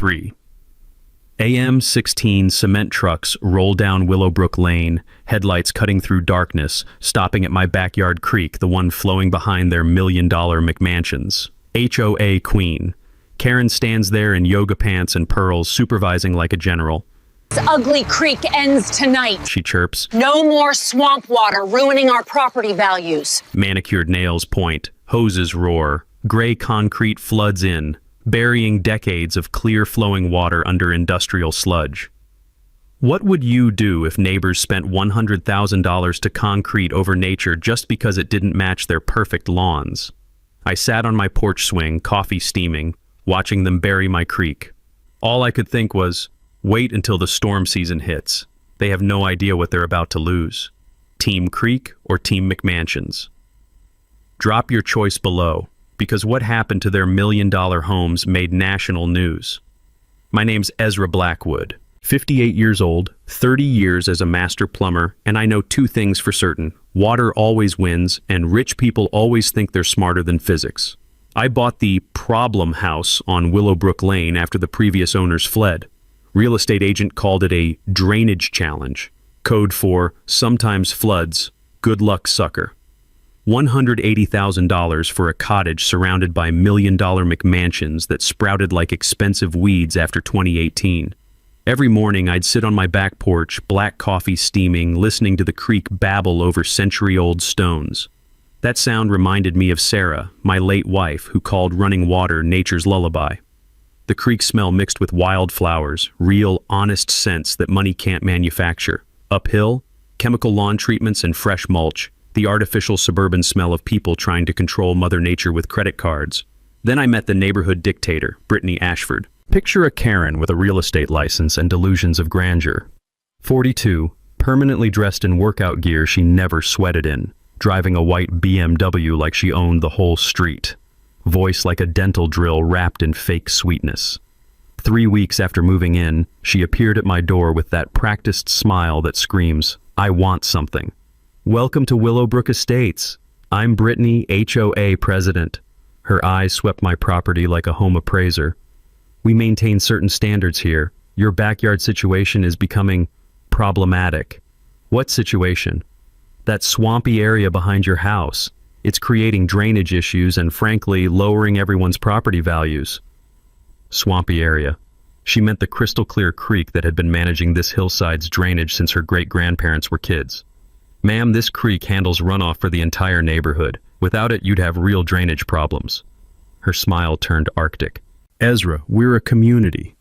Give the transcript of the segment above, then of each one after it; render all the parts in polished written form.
3. AM 16 cement trucks roll down Willowbrook Lane, headlights cutting through darkness, stopping at my backyard creek, the one flowing behind their $1 million McMansions. HOA queen. Karen stands there in yoga pants and pearls, supervising like a general. This ugly creek ends tonight, she chirps. No more swamp water ruining our property values. Manicured nails point, hoses roar, gray concrete floods in, burying decades of clear-flowing water under industrial sludge. What would you do if neighbors spent $100,000 to concrete over nature just because it didn't match their perfect lawns? I sat on my porch swing, coffee steaming, watching them bury my creek. All I could think was, wait until the storm season hits. They have no idea what they're about to lose. Team Creek or Team McMansions? Drop your choice below, because what happened to their $1 million homes made national news. My name's Ezra Blackwood, 58 years old, 30 years as a master plumber, and I know two things for certain. Water always wins, and rich people always think they're smarter than physics. I bought the problem house on Willowbrook Lane after the previous owners fled. Real estate agent called it a drainage challenge, code for sometimes floods, good luck sucker. $180,000 for a cottage surrounded by $1 million McMansions that sprouted like expensive weeds after 2018. Every morning I'd sit on my back porch, black coffee steaming, listening to the creek babble over century-old stones. That sound reminded me of Sarah, my late wife, who called running water nature's lullaby. The creek smell mixed with wildflowers, real, honest scents that money can't manufacture. Uphill, chemical lawn treatments and fresh mulch, the artificial suburban smell of people trying to control Mother Nature with credit cards. Then I met the neighborhood dictator, Brittany Ashford. Picture a Karen with a real estate license and delusions of grandeur. 42, permanently dressed in workout gear she never sweated in, driving a white BMW like she owned the whole street. Voice like a dental drill wrapped in fake sweetness. 3 weeks after moving in, she appeared at my door with that practiced smile that screams, "I want something." Welcome to Willowbrook Estates. I'm Brittany, HOA president. Her eyes swept my property like a home appraiser. We maintain certain standards here. Your backyard situation is becoming problematic. What situation? That swampy area behind your house. It's creating drainage issues and, frankly, lowering everyone's property values. Swampy area. She meant the crystal-clear creek that had been managing this hillside's drainage since her great-grandparents were kids. Ma'am, this creek handles runoff for the entire neighborhood. Without it, you'd have real drainage problems. Her smile turned arctic. Ezra, we're a community.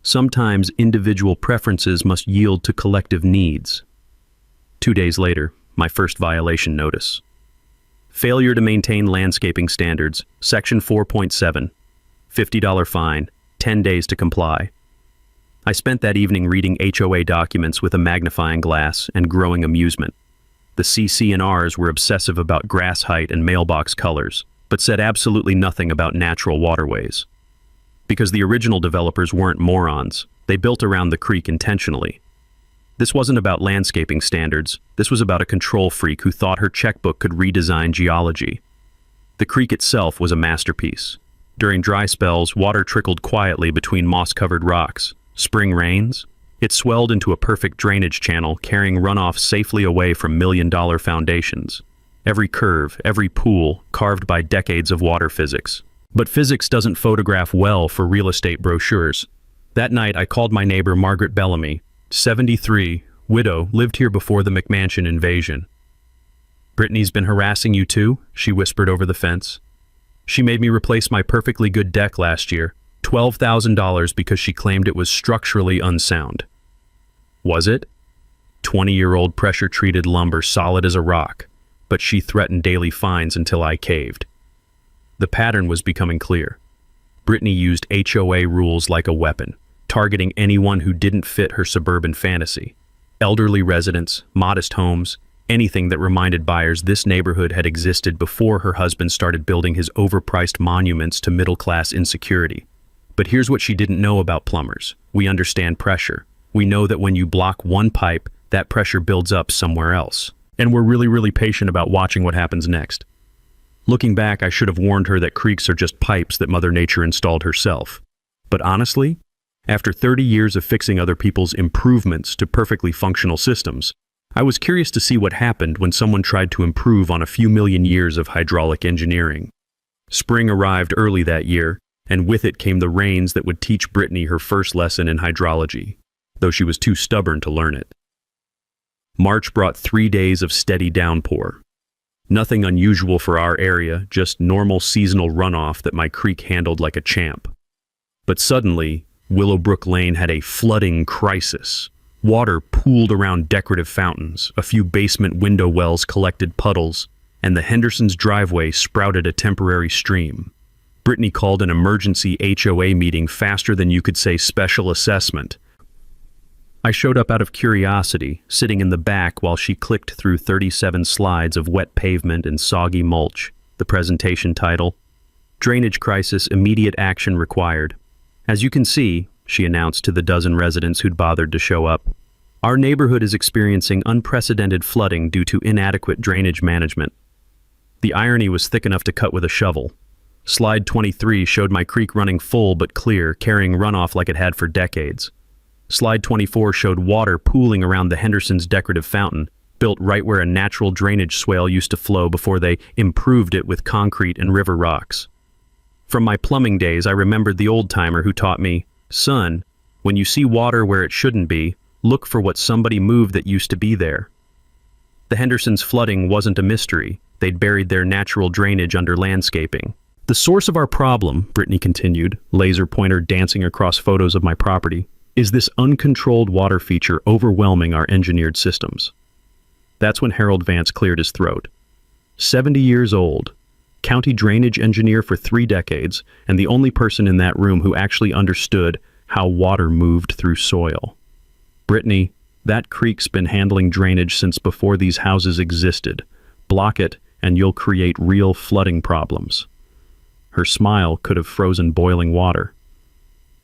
Sometimes individual preferences must yield to collective needs. 2 days later, my first violation notice. Failure to maintain landscaping standards, Section 4.7. $50 fine, 10 days to comply. I spent that evening reading HOA documents with a magnifying glass and growing amusement. The CC&Rs were obsessive about grass height and mailbox colors, but said absolutely nothing about natural waterways. Because the original developers weren't morons, they built around the creek intentionally. This wasn't about landscaping standards, this was about a control freak who thought her checkbook could redesign geology. The creek itself was a masterpiece. During dry spells, water trickled quietly between moss-covered rocks. Spring rains? It swelled into a perfect drainage channel, carrying runoff safely away from $1 million foundations. Every curve, every pool, carved by decades of water physics. But physics doesn't photograph well for real estate brochures. That night, I called my neighbor Margaret Bellamy, 73, widow, lived here before the McMansion invasion. "Brittany's been harassing you too?" she whispered over the fence. "She made me replace my perfectly good deck last year. $12,000 because she claimed it was structurally unsound." Was it? 20-year-old pressure-treated lumber solid as a rock, but she threatened daily fines until I caved. The pattern was becoming clear. Brittany used HOA rules like a weapon, targeting anyone who didn't fit her suburban fantasy. Elderly residents, modest homes, anything that reminded buyers this neighborhood had existed before her husband started building his overpriced monuments to middle-class insecurity. But here's what she didn't know about plumbers. We understand pressure. We know that when you block one pipe, that pressure builds up somewhere else. And we're really patient about watching what happens next. Looking back, I should have warned her that creeks are just pipes that Mother Nature installed herself. But honestly, After 30 years of fixing other people's improvements to perfectly functional systems, I was curious to see what happened when someone tried to improve on a few million years of hydraulic engineering. Spring arrived early that year, and with it came the rains that would teach Brittany her first lesson in hydrology, though she was too stubborn to learn it. March brought 3 days of steady downpour. Nothing unusual for our area, just normal seasonal runoff that my creek handled like a champ. But suddenly, Willowbrook Lane had a flooding crisis. Water pooled around decorative fountains, a few basement window wells collected puddles, and the Hendersons' driveway sprouted a temporary stream. Brittany called an emergency HOA meeting faster than you could say special assessment. I showed up out of curiosity, sitting in the back while she clicked through 37 slides of wet pavement and soggy mulch. The presentation title, Drainage Crisis, Immediate Action Required. As you can see, she announced to the dozen residents who'd bothered to show up, our neighborhood is experiencing unprecedented flooding due to inadequate drainage management. The irony was thick enough to cut with a shovel. Slide 23 showed my creek running full but clear, carrying runoff like it had for decades. Slide 24 showed water pooling around the Hendersons' decorative fountain, built right where a natural drainage swale used to flow before they improved it with concrete and river rocks. From my plumbing days, I remembered the old-timer who taught me, son, when you see water where it shouldn't be, look for what somebody moved that used to be there. The Hendersons' flooding wasn't a mystery. They'd buried their natural drainage under landscaping. The source of our problem, Brittany continued, laser pointer dancing across photos of my property, is this uncontrolled water feature overwhelming our engineered systems. That's when Harold Vance cleared his throat. 70 years old, county drainage engineer for 3 decades, and the only person in that room who actually understood how water moved through soil. Brittany, that creek's been handling drainage since before these houses existed. Block it, and you'll create real flooding problems. Her smile could have frozen boiling water.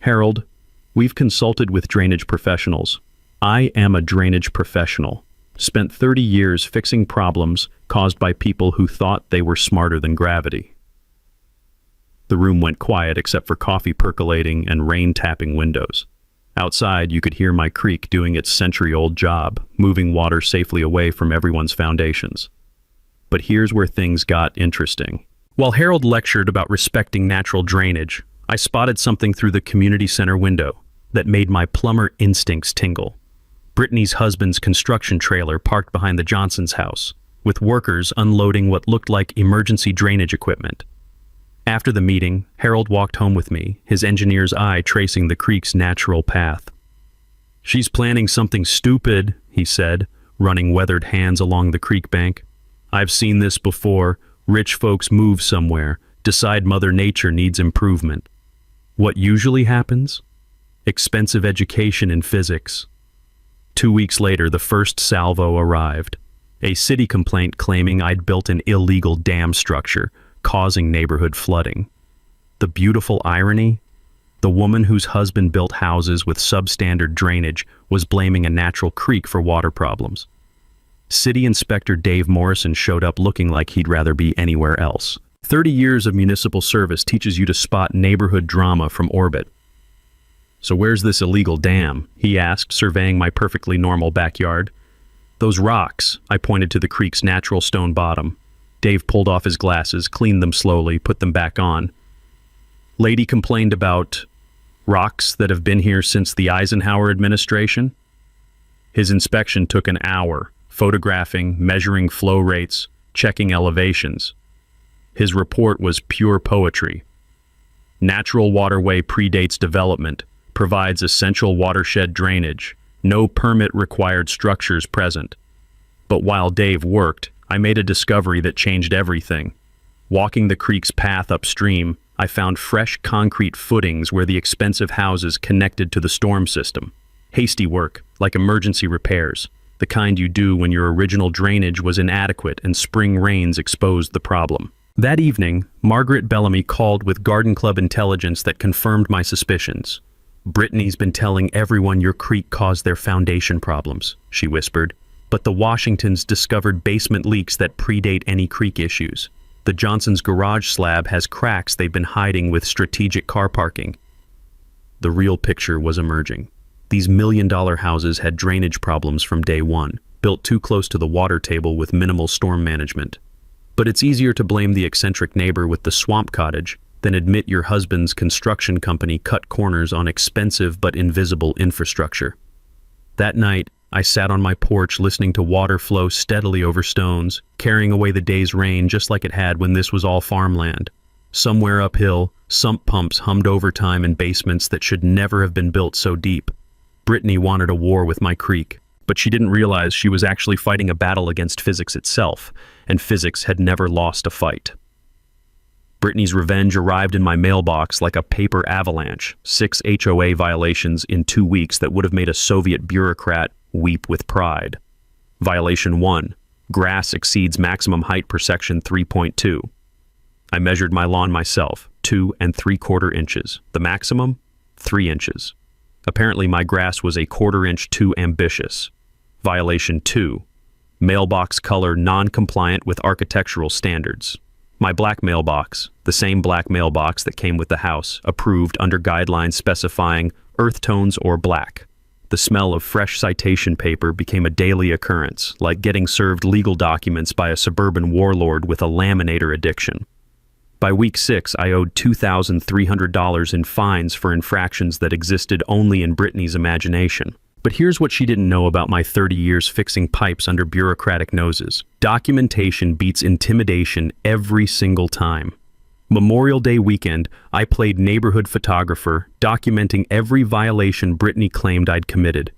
Harold, we've consulted with drainage professionals. I am a drainage professional. Spent 30 years fixing problems caused by people who thought they were smarter than gravity. The room went quiet except for coffee percolating and rain tapping windows. Outside, you could hear my creek doing its century-old job, moving water safely away from everyone's foundations. But here's where things got interesting. While Harold lectured about respecting natural drainage, I spotted something through the community center window that made my plumber instincts tingle. Brittany's husband's construction trailer parked behind the Johnsons' house, with workers unloading what looked like emergency drainage equipment. After the meeting, Harold walked home with me, his engineer's eye tracing the creek's natural path. She's planning something stupid, he said, running weathered hands along the creek bank. I've seen this before. Rich folks move somewhere, decide Mother Nature needs improvement. What usually happens? Expensive education in physics. 2 weeks later, the first salvo arrived. A city complaint claiming I'd built an illegal dam structure, causing neighborhood flooding. The beautiful irony? The woman whose husband built houses with substandard drainage was blaming a natural creek for water problems. City Inspector Dave Morrison showed up looking like he'd rather be anywhere else. 30 years of municipal service teaches you to spot neighborhood drama from orbit. So where's this illegal dam? He asked, surveying my perfectly normal backyard. Those rocks, I pointed to the creek's natural stone bottom. Dave pulled off his glasses, cleaned them slowly, put them back on. Lady complained about rocks that have been here since the Eisenhower administration. His inspection took an hour, photographing, measuring flow rates, checking elevations. His report was pure poetry. Natural waterway predates development, provides essential watershed drainage, no permit-required structures present. But while Dave worked, I made a discovery that changed everything. Walking the creek's path upstream, I found fresh concrete footings where the expensive houses connected to the storm system. Hasty work, like emergency repairs, the kind you do when your original drainage was inadequate and spring rains exposed the problem. That evening, Margaret Bellamy called with Garden Club intelligence that confirmed my suspicions. Brittany's been telling everyone your creek caused their foundation problems, she whispered. But the Washingtons discovered basement leaks that predate any creek issues. The Johnsons' garage slab has cracks they've been hiding with strategic car parking. the real picture was emerging. These million-dollar houses had drainage problems from day one, built too close to the water table with minimal storm management. But it's easier to blame the eccentric neighbor with the swamp cottage than admit your husband's construction company cut corners on expensive but invisible infrastructure. That night, I sat on my porch listening to water flow steadily over stones, carrying away the day's rain just like it had when this was all farmland. Somewhere uphill, sump pumps hummed overtime in basements that should never have been built so deep. Brittany wanted a war with my creek, but she didn't realize she was actually fighting a battle against physics itself, and physics had never lost a fight. Brittany's revenge arrived in my mailbox like a paper avalanche, 6 HOA violations in 2 weeks that would have made a Soviet bureaucrat weep with pride. Violation 1, grass exceeds maximum height per section 3.2. I measured my lawn myself, 2 3/4 inches. The maximum, 3 inches. Apparently my grass was a 1/4 inch too ambitious. Violation 2, mailbox color non-compliant with architectural standards. My black mailbox, the same black mailbox that came with the house, approved under guidelines specifying earth tones or black. The smell of fresh citation paper became a daily occurrence, like getting served legal documents by a suburban warlord with a laminator addiction. By week 6, I owed $2,300 in fines for infractions that existed only in Brittany's imagination. But here's what she didn't know about my 30 years fixing pipes under bureaucratic noses. Documentation beats intimidation every single time. Memorial Day weekend, I played neighborhood photographer, documenting every violation Brittany claimed I'd committed.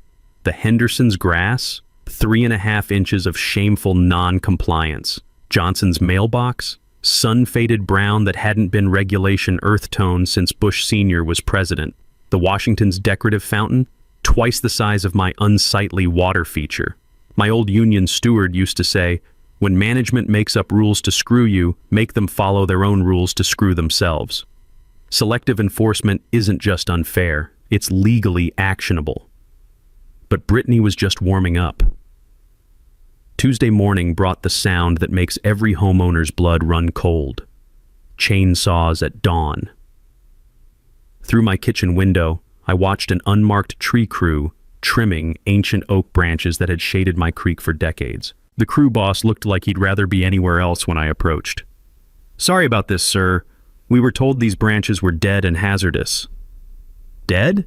The Henderson's grass, 3.5 inches of shameful non-compliance. Johnson's mailbox, sun-faded brown that hadn't been regulation earth tone since Bush Sr. was president. The Washington's decorative fountain, twice the size of my unsightly water feature. My old union steward used to say, when management makes up rules to screw you, make them follow their own rules to screw themselves. Selective enforcement isn't just unfair, it's legally actionable. But Brittany was just warming up. Tuesday morning brought the sound that makes every homeowner's blood run cold. Chainsaws at dawn. Through my kitchen window, I watched an unmarked tree crew trimming ancient oak branches that had shaded my creek for decades. The crew boss looked like he'd rather be anywhere else when I approached. "Sorry about this, sir. We were told these branches were dead and hazardous." "Dead?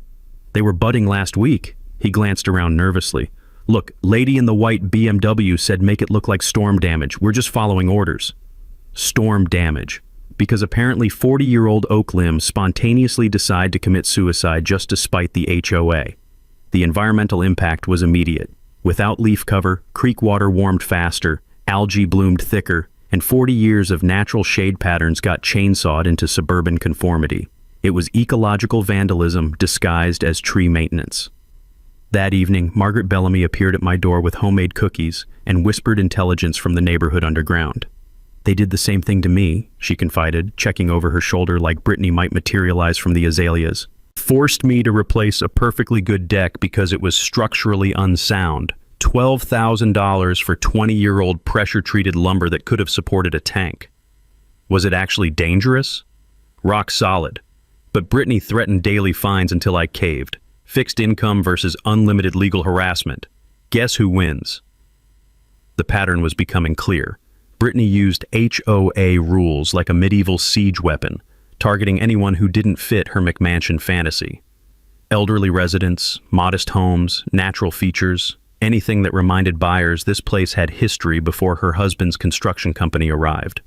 They were budding last week." He glanced around nervously. "Look, lady in the white BMW said make it look like storm damage. We're just following orders." Storm damage. Because apparently 40-year-old oak limbs spontaneously decide to commit suicide just to spite the HOA. The environmental impact was immediate. Without leaf cover, creek water warmed faster, algae bloomed thicker, and 40 years of natural shade patterns got chainsawed into suburban conformity. It was ecological vandalism disguised as tree maintenance. That evening, Margaret Bellamy appeared at my door with homemade cookies and whispered intelligence from the neighborhood underground. "They did the same thing to me," she confided, checking over her shoulder like Brittany might materialize from the azaleas. "Forced me to replace a perfectly good deck because it was structurally unsound. $12,000 for 20-year-old pressure-treated lumber that could have supported a tank. Was it actually dangerous? Rock solid. But Brittany threatened daily fines until I caved. Fixed income versus unlimited legal harassment. Guess who wins?" The pattern was becoming clear. Brittany used HOA rules like a medieval siege weapon, targeting anyone who didn't fit her McMansion fantasy. Elderly residents, modest homes, natural features, anything that reminded buyers this place had history before her husband's construction company arrived.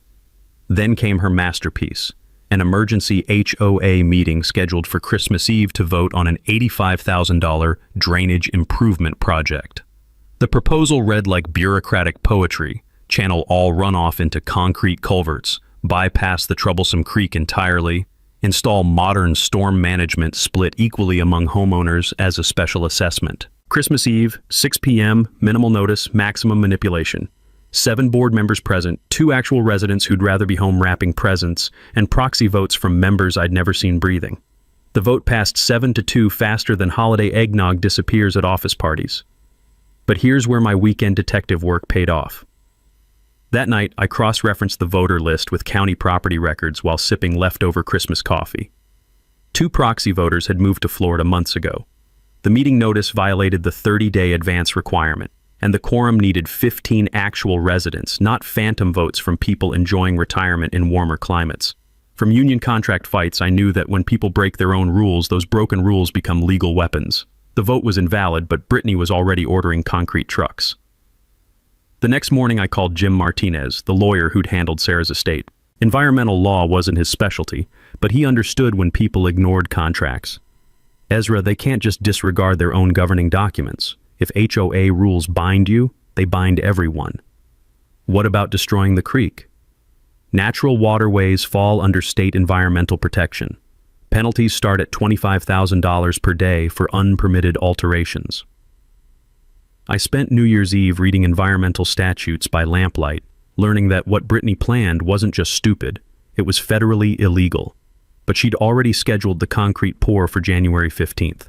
Then came her masterpiece, an emergency HOA meeting scheduled for Christmas Eve to vote on an $85,000 drainage improvement project. The proposal read like bureaucratic poetry: channel all runoff into concrete culverts, bypass the troublesome creek entirely, install modern storm management split equally among homeowners as a special assessment. Christmas Eve, 6 p.m., minimal notice, maximum manipulation. 7 board members present, 2 actual residents who'd rather be home wrapping presents, and proxy votes from members I'd never seen breathing. The vote passed 7-2 faster than holiday eggnog disappears at office parties. But here's where my weekend detective work paid off. That night, I cross-referenced the voter list with county property records while sipping leftover Christmas coffee. Two proxy voters had moved to Florida months ago. The meeting notice violated the 30-day advance requirement, and the quorum needed 15 actual residents, not phantom votes from people enjoying retirement in warmer climates. From union contract fights, I knew that when people break their own rules, those broken rules become legal weapons. The vote was invalid, but Brittany was already ordering concrete trucks. The next morning I called Jim Martinez, the lawyer who'd handled Sarah's estate. Environmental law wasn't his specialty, but he understood when people ignored contracts. Ezra, they can't just disregard their own governing documents. If HOA rules bind you, they bind everyone. What about destroying the creek? Natural waterways fall under state environmental protection. Penalties start at $25,000 per day for unpermitted alterations. I spent New Year's Eve reading environmental statutes by lamplight, learning that what Brittany planned wasn't just stupid, it was federally illegal. But she'd already scheduled the concrete pour for January 15th.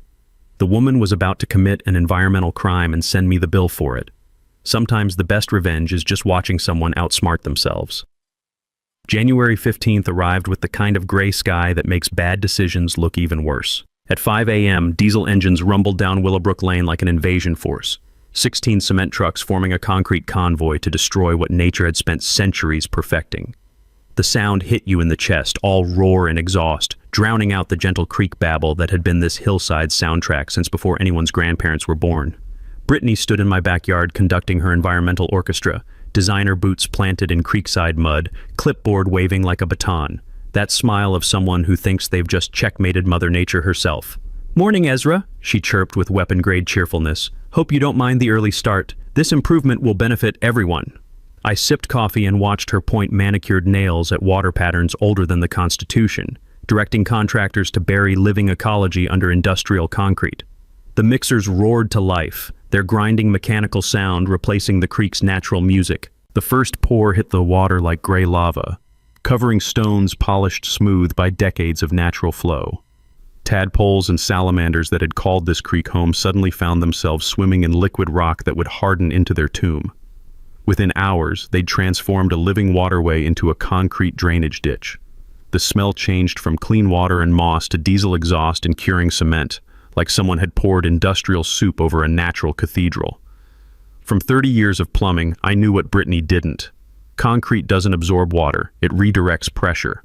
The woman was about to commit an environmental crime and send me the bill for it. Sometimes the best revenge is just watching someone outsmart themselves. January 15th arrived with the kind of gray sky that makes bad decisions look even worse. At 5 a.m., diesel engines rumbled down Willowbrook Lane like an invasion force. 16 cement trucks forming a concrete convoy to destroy what nature had spent centuries perfecting. The sound hit you in the chest, all roar and exhaust, drowning out the gentle creek babble that had been this hillside soundtrack since before anyone's grandparents were born. Brittany stood in my backyard conducting her environmental orchestra, designer boots planted in creekside mud, clipboard waving like a baton. That smile of someone who thinks they've just checkmated Mother Nature herself. "Morning, Ezra," she chirped with weapon-grade cheerfulness. "Hope you don't mind the early start. This improvement will benefit everyone." I sipped coffee and watched her point manicured nails at water patterns older than the Constitution, directing contractors to bury living ecology under industrial concrete. The mixers roared to life, their grinding mechanical sound replacing the creek's natural music. The first pour hit the water like gray lava, covering stones polished smooth by decades of natural flow. Tadpoles and salamanders that had called this creek home suddenly found themselves swimming in liquid rock that would harden into their tomb. Within hours, they'd transformed a living waterway into a concrete drainage ditch. The smell changed from clean water and moss to diesel exhaust and curing cement, like someone had poured industrial soup over a natural cathedral. From 30 years of plumbing, I knew what Brittany didn't. Concrete doesn't absorb water, it redirects pressure.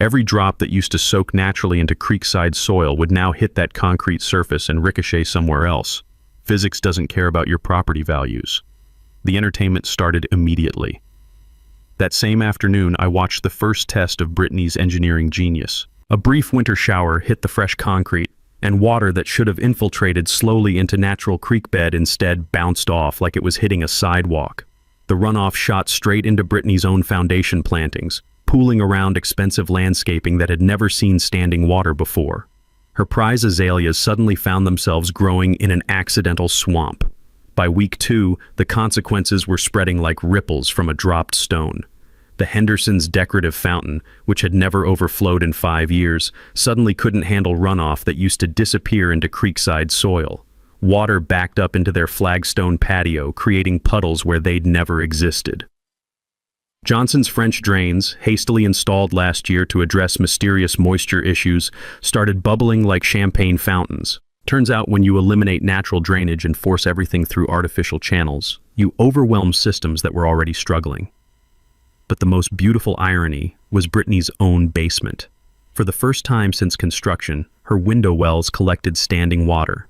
Every drop that used to soak naturally into creekside soil would now hit that concrete surface and ricochet somewhere else. Physics doesn't care about your property values. The entertainment started immediately. That same afternoon, I watched the first test of Brittany's engineering genius. A brief winter shower hit the fresh concrete, and water that should have infiltrated slowly into natural creek bed instead bounced off like it was hitting a sidewalk. The runoff shot straight into Brittany's own foundation plantings, pooling around expensive landscaping that had never seen standing water before. Her prize azaleas suddenly found themselves growing in an accidental swamp. By week 2, the consequences were spreading like ripples from a dropped stone. The Henderson's decorative fountain, which had never overflowed in 5 years, suddenly couldn't handle runoff that used to disappear into creekside soil. Water backed up into their flagstone patio, creating puddles where they'd never existed. Johnson's French drains, hastily installed last year to address mysterious moisture issues, started bubbling like champagne fountains. Turns out when you eliminate natural drainage and force everything through artificial channels, you overwhelm systems that were already struggling. But the most beautiful irony was Brittany's own basement. For the first time since construction, her window wells collected standing water.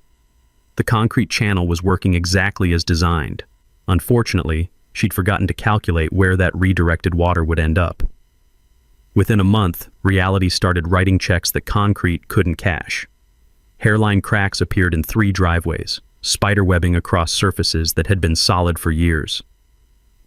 The concrete channel was working exactly as designed. Unfortunately, she'd forgotten to calculate where that redirected water would end up. Within a month, reality started writing checks that concrete couldn't cash. Hairline cracks appeared in 3 driveways, spiderwebbing across surfaces that had been solid for years.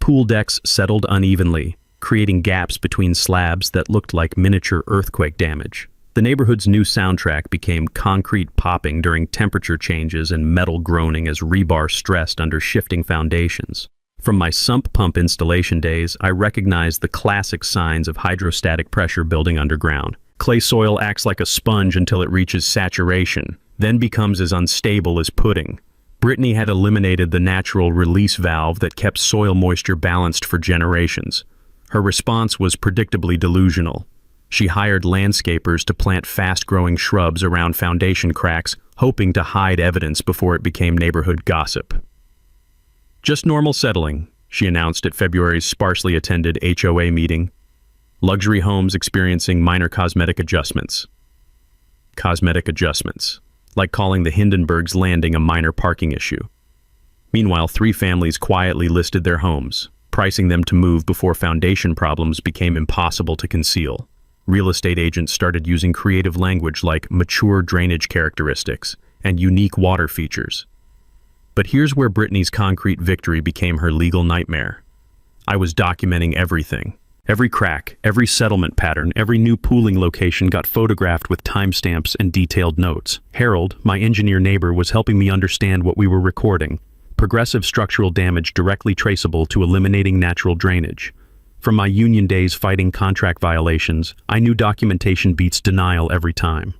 Pool decks settled unevenly, creating gaps between slabs that looked like miniature earthquake damage. The neighborhood's new soundtrack became concrete popping during temperature changes and metal groaning as rebar stressed under shifting foundations. From my sump pump installation days, I recognized the classic signs of hydrostatic pressure building underground. Clay soil acts like a sponge until it reaches saturation, then becomes as unstable as pudding. Brittany had eliminated the natural release valve that kept soil moisture balanced for generations. Her response was predictably delusional. She hired landscapers to plant fast-growing shrubs around foundation cracks, hoping to hide evidence before it became neighborhood gossip. "Just normal settling," she announced at February's sparsely attended HOA meeting. "Luxury homes experiencing minor cosmetic adjustments." Cosmetic adjustments, like calling the Hindenburg's Landing a minor parking issue. Meanwhile, 3 families quietly listed their homes, pricing them to move before foundation problems became impossible to conceal. Real estate agents started using creative language like mature drainage characteristics and unique water features. But here's where Brittany's concrete victory became her legal nightmare. I was documenting everything. Every crack, every settlement pattern, every new pooling location got photographed with timestamps and detailed notes. Harold, my engineer neighbor, was helping me understand what we were recording. Progressive structural damage directly traceable to eliminating natural drainage. From my union days fighting contract violations, I knew documentation beats denial every time.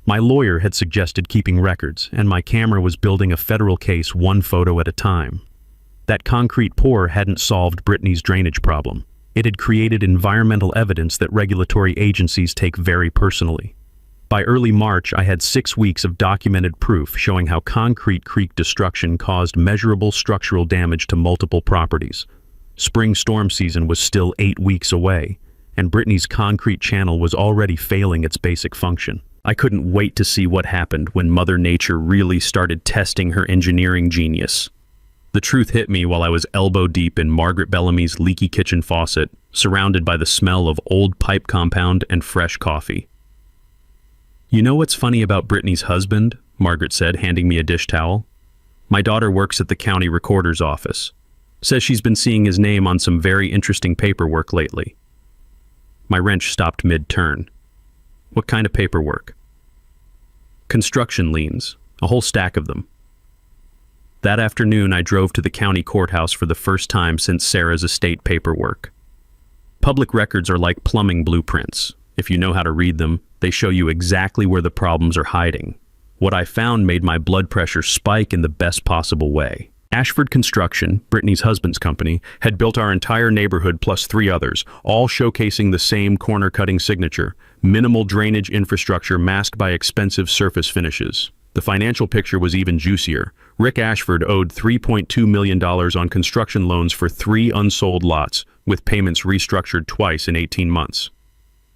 My lawyer had suggested keeping records, and my camera was building a federal case one photo at a time. That concrete pour hadn't solved Brittany's drainage problem. It had created environmental evidence that regulatory agencies take very personally. By early March, I had 6 weeks of documented proof showing how concrete creek destruction caused measurable structural damage to multiple properties. Spring storm season was still 8 weeks away, and Brittany's concrete channel was already failing its basic function. I couldn't wait to see what happened when Mother Nature really started testing her engineering genius. The truth hit me while I was elbow-deep in Margaret Bellamy's leaky kitchen faucet, surrounded by the smell of old pipe compound and fresh coffee. "You know what's funny about Brittany's husband?" Margaret said, handing me a dish towel. "My daughter works at the county recorder's office. Says she's been seeing his name on some very interesting paperwork lately." My wrench stopped mid-turn. "What kind of paperwork?" "Construction liens, a whole stack of them." That afternoon, I drove to the county courthouse for the first time since Sarah's estate paperwork. Public records are like plumbing blueprints. If you know how to read them, they show you exactly where the problems are hiding. What I found made my blood pressure spike in the best possible way. Ashford Construction, Brittany's husband's company, had built our entire neighborhood plus 3 others, all showcasing the same corner-cutting signature: minimal drainage infrastructure masked by expensive surface finishes. The financial picture was even juicier. Rick Ashford owed $3.2 million on construction loans for 3 unsold lots, with payments restructured twice in 18 months.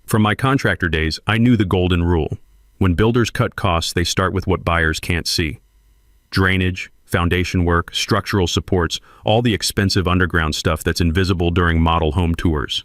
From my contractor days, I knew the golden rule. When builders cut costs, they start with what buyers can't see. Drainage, foundation work, structural supports, all the expensive underground stuff that's invisible during model home tours.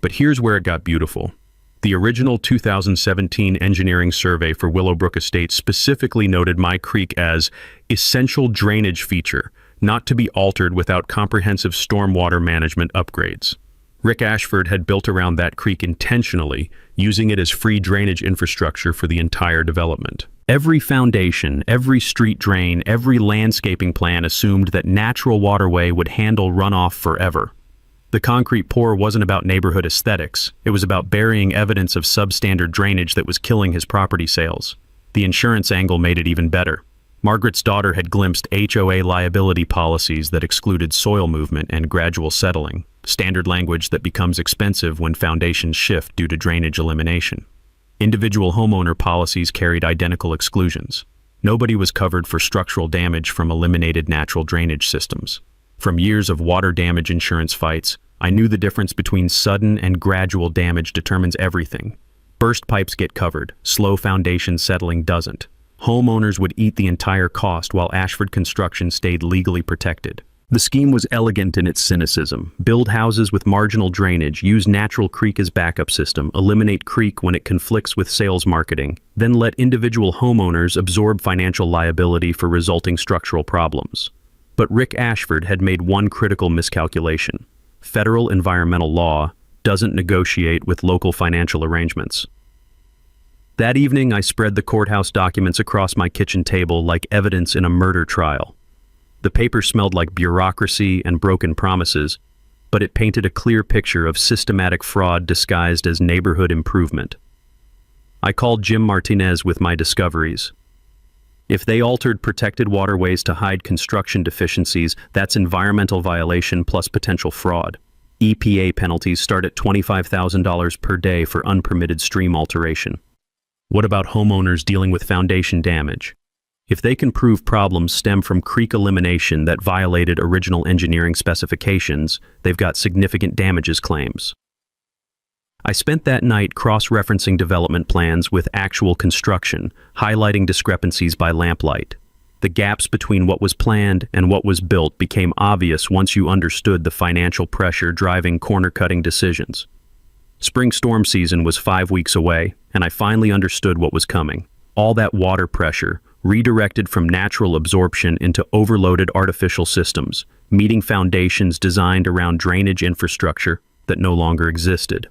But here's where it got beautiful. The original 2017 engineering survey for Willowbrook Estates specifically noted my creek as essential drainage feature, not to be altered without comprehensive stormwater management upgrades. Rick Ashford had built around that creek intentionally, using it as free drainage infrastructure for the entire development. Every foundation, every street drain, every landscaping plan assumed that natural waterway would handle runoff forever. The concrete pour wasn't about neighborhood aesthetics. It was about burying evidence of substandard drainage that was killing his property sales. The insurance angle made it even better. Margaret's daughter had glimpsed HOA liability policies that excluded soil movement and gradual settling, standard language that becomes expensive when foundations shift due to drainage elimination. Individual homeowner policies carried identical exclusions. Nobody was covered for structural damage from eliminated natural drainage systems. From years of water damage insurance fights, I knew the difference between sudden and gradual damage determines everything. Burst pipes get covered, slow foundation settling doesn't. Homeowners would eat the entire cost while Ashford Construction stayed legally protected. The scheme was elegant in its cynicism. Build houses with marginal drainage, use natural creek as backup system, eliminate creek when it conflicts with sales marketing, then let individual homeowners absorb financial liability for resulting structural problems. But Rick Ashford had made one critical miscalculation. Federal environmental law doesn't negotiate with local financial arrangements. That evening, I spread the courthouse documents across my kitchen table like evidence in a murder trial. The paper smelled like bureaucracy and broken promises, but it painted a clear picture of systematic fraud disguised as neighborhood improvement. I called Jim Martinez with my discoveries. If they altered protected waterways to hide construction deficiencies, that's environmental violation plus potential fraud. EPA penalties start at $25,000 per day for unpermitted stream alteration. What about homeowners dealing with foundation damage? If they can prove problems stem from creek elimination that violated original engineering specifications, they've got significant damages claims. I spent that night cross-referencing development plans with actual construction, highlighting discrepancies by lamplight. The gaps between what was planned and what was built became obvious once you understood the financial pressure driving corner-cutting decisions. Spring storm season was 5 weeks away, and I finally understood what was coming. All that water pressure, redirected from natural absorption into overloaded artificial systems, meeting foundations designed around drainage infrastructure that no longer existed.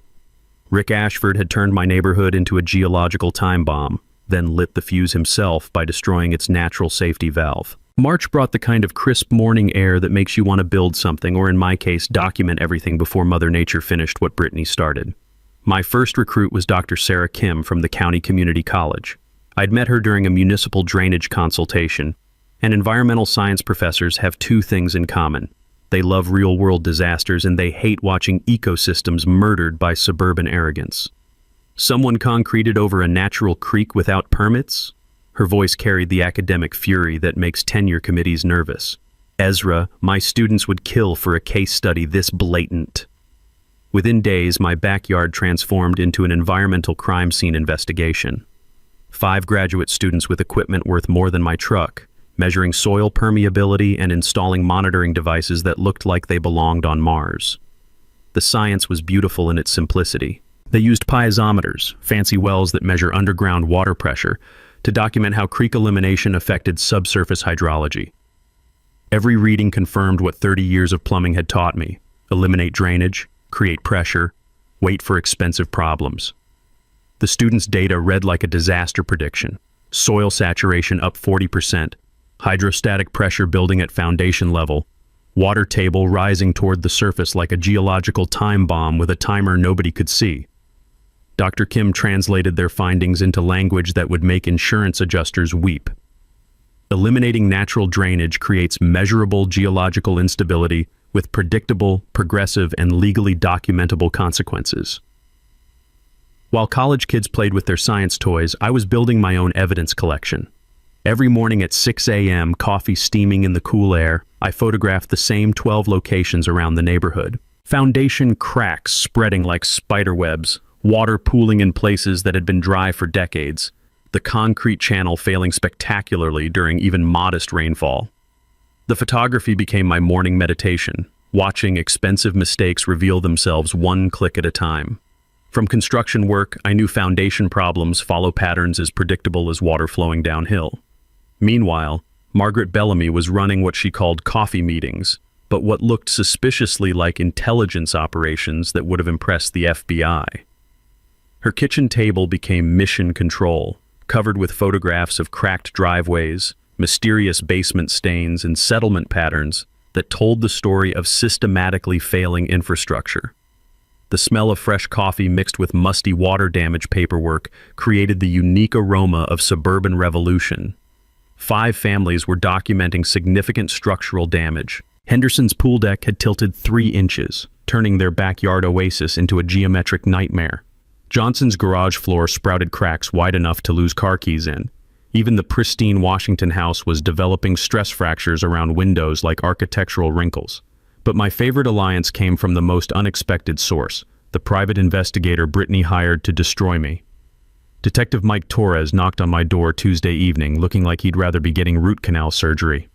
Rick Ashford had turned my neighborhood into a geological time bomb, then lit the fuse himself by destroying its natural safety valve. March brought the kind of crisp morning air that makes you want to build something, or in my case, document everything before Mother Nature finished what Brittany started. My first recruit was Dr. Sarah Kim from the County Community College. I'd met her during a municipal drainage consultation, and environmental science professors have two things in common. They love real-world disasters, and they hate watching ecosystems murdered by suburban arrogance. Someone concreted over a natural creek without permits? Her voice carried the academic fury that makes tenure committees nervous. Ezra, my students would kill for a case study this blatant. Within days, my backyard transformed into an environmental crime scene investigation. 5 graduate students with equipment worth more than my truck, measuring soil permeability and installing monitoring devices that looked like they belonged on Mars. The science was beautiful in its simplicity. They used piezometers, fancy wells that measure underground water pressure, to document how creek elimination affected subsurface hydrology. Every reading confirmed what 30 years of plumbing had taught me: eliminate drainage, create pressure, wait for expensive problems. The students' data read like a disaster prediction. Soil saturation up 40%, hydrostatic pressure building at foundation level, water table rising toward the surface like a geological time bomb with a timer nobody could see. Dr. Kim translated their findings into language that would make insurance adjusters weep. Eliminating natural drainage creates measurable geological instability with predictable, progressive, and legally documentable consequences. While college kids played with their science toys, I was building my own evidence collection. Every morning at 6 a.m., coffee steaming in the cool air, I photographed the same 12 locations around the neighborhood. Foundation cracks spreading like spider webs, water pooling in places that had been dry for decades, the concrete channel failing spectacularly during even modest rainfall. The photography became my morning meditation, watching expensive mistakes reveal themselves one click at a time. From construction work, I knew foundation problems follow patterns as predictable as water flowing downhill. Meanwhile, Margaret Bellamy was running what she called coffee meetings, but what looked suspiciously like intelligence operations that would have impressed the FBI. Her kitchen table became mission control, covered with photographs of cracked driveways, mysterious basement stains, and settlement patterns that told the story of systematically failing infrastructure. The smell of fresh coffee mixed with musty water damage paperwork created the unique aroma of suburban revolution. 5 families were documenting significant structural damage. Henderson's pool deck had tilted 3 inches, turning their backyard oasis into a geometric nightmare. Johnson's garage floor sprouted cracks wide enough to lose car keys in. Even the pristine Washington house was developing stress fractures around windows like architectural wrinkles. But my favorite alliance came from the most unexpected source, the private investigator Brittany hired to destroy me. Detective Mike Torres knocked on my door Tuesday evening, looking like he'd rather be getting root canal surgery.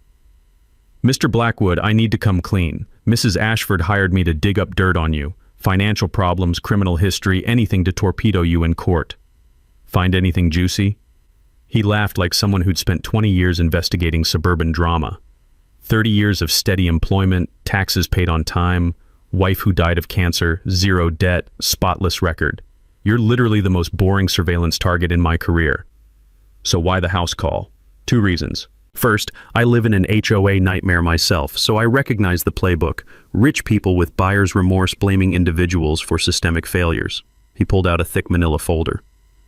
"Mr. Blackwood, I need to come clean. Mrs. Ashford hired me to dig up dirt on you. Financial problems, criminal history, anything to torpedo you in court. Find anything juicy?" He laughed like someone who'd spent 20 years investigating suburban drama. 30 years of steady employment, taxes paid on time, wife who died of cancer, 0 debt, spotless record. You're literally the most boring surveillance target in my career. So why the house call? 2 reasons. First, I live in an HOA nightmare myself, so I recognize the playbook. Rich people with buyer's remorse blaming individuals for systemic failures. He pulled out a thick manila folder.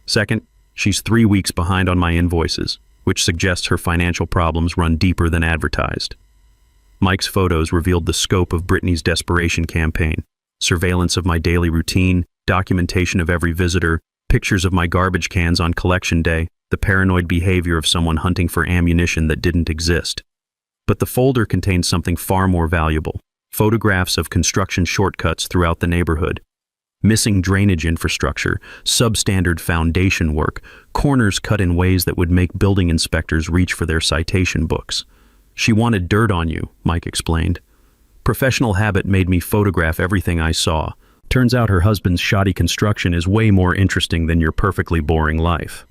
Second, she's 3 weeks behind on my invoices, which suggests her financial problems run deeper than advertised. Mike's photos revealed the scope of Brittany's desperation campaign. Surveillance of my daily routine, documentation of every visitor, pictures of my garbage cans on collection day, the paranoid behavior of someone hunting for ammunition that didn't exist. But the folder contained something far more valuable: photographs of construction shortcuts throughout the neighborhood. Missing drainage infrastructure, substandard foundation work, corners cut in ways that would make building inspectors reach for their citation books. She wanted dirt on you, Mike explained. Professional habit made me photograph everything I saw. Turns out her husband's shoddy construction is way more interesting than your perfectly boring life.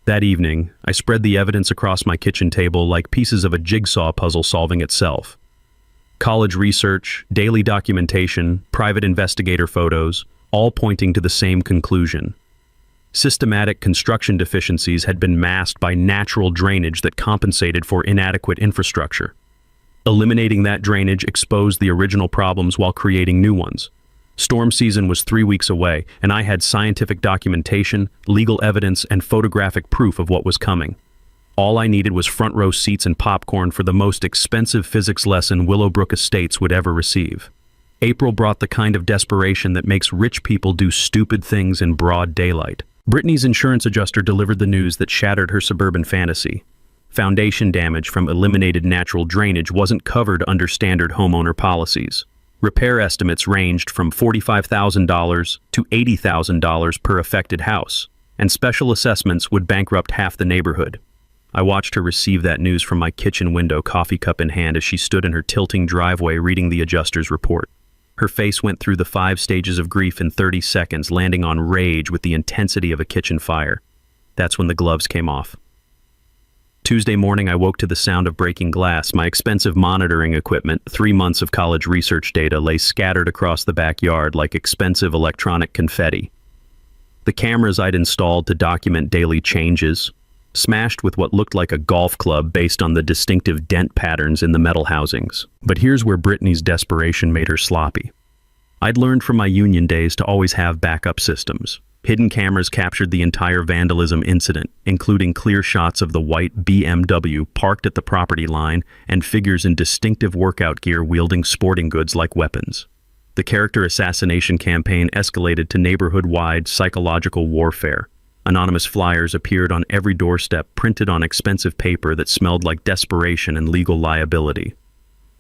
That evening, I spread the evidence across my kitchen table like pieces of a jigsaw puzzle solving itself. College research, daily documentation, private investigator photos, all pointing to the same conclusion. Systematic construction deficiencies had been masked by natural drainage that compensated for inadequate infrastructure. Eliminating that drainage exposed the original problems while creating new ones. Storm season was 3 weeks away, and I had scientific documentation, legal evidence, and photographic proof of what was coming. All I needed was front row seats and popcorn for the most expensive physics lesson Willowbrook Estates would ever receive. April brought the kind of desperation that makes rich people do stupid things in broad daylight. Brittany's insurance adjuster delivered the news that shattered her suburban fantasy. Foundation damage from eliminated natural drainage wasn't covered under standard homeowner policies. Repair estimates ranged from $45,000 to $80,000 per affected house, and special assessments would bankrupt half the neighborhood. I watched her receive that news from my kitchen window, coffee cup in hand, as she stood in her tilting driveway reading the adjuster's report. Her face went through the 5 stages of grief in 30 seconds, landing on rage with the intensity of a kitchen fire. That's when the gloves came off. Tuesday morning, I woke to the sound of breaking glass. My expensive monitoring equipment, 3 months of college research data, lay scattered across the backyard like expensive electronic confetti. The cameras I'd installed to document daily changes, smashed with what looked like a golf club based on the distinctive dent patterns in the metal housings. But here's where Brittany's desperation made her sloppy. I'd learned from my union days to always have backup systems. Hidden cameras captured the entire vandalism incident, including clear shots of the white BMW parked at the property line and figures in distinctive workout gear wielding sporting goods like weapons. The character assassination campaign escalated to neighborhood-wide psychological warfare. Anonymous flyers appeared on every doorstep, printed on expensive paper that smelled like desperation and legal liability.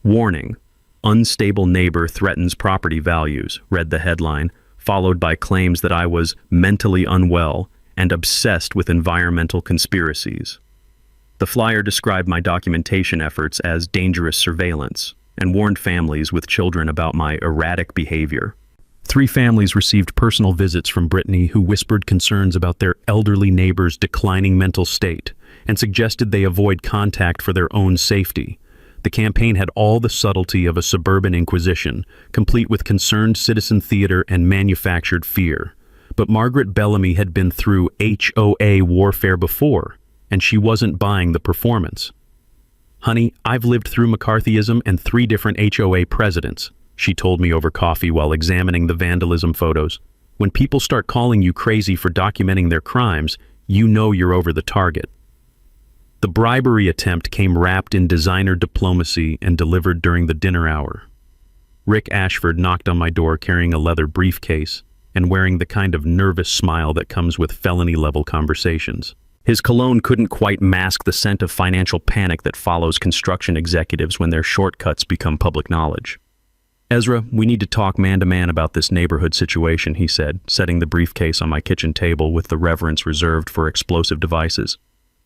"Warning: Unstable neighbor threatens property values," read the headline, followed by claims that I was mentally unwell and obsessed with environmental conspiracies. The flyer described my documentation efforts as dangerous surveillance and warned families with children about my erratic behavior. 3 families received personal visits from Brittany who whispered concerns about their elderly neighbor's declining mental state and suggested they avoid contact for their own safety. The campaign had all the subtlety of a suburban inquisition, complete with concerned citizen theater and manufactured fear. But Margaret Bellamy had been through HOA warfare before, and she wasn't buying the performance. "Honey, I've lived through McCarthyism and 3 different HOA presidents," she told me over coffee while examining the vandalism photos. "When people start calling you crazy for documenting their crimes, you know you're over the target." The bribery attempt came wrapped in designer diplomacy and delivered during the dinner hour. Rick Ashford knocked on my door carrying a leather briefcase and wearing the kind of nervous smile that comes with felony-level conversations. His cologne couldn't quite mask the scent of financial panic that follows construction executives when their shortcuts become public knowledge. "Ezra, we need to talk man-to-man about this neighborhood situation," he said, setting the briefcase on my kitchen table with the reverence reserved for explosive devices.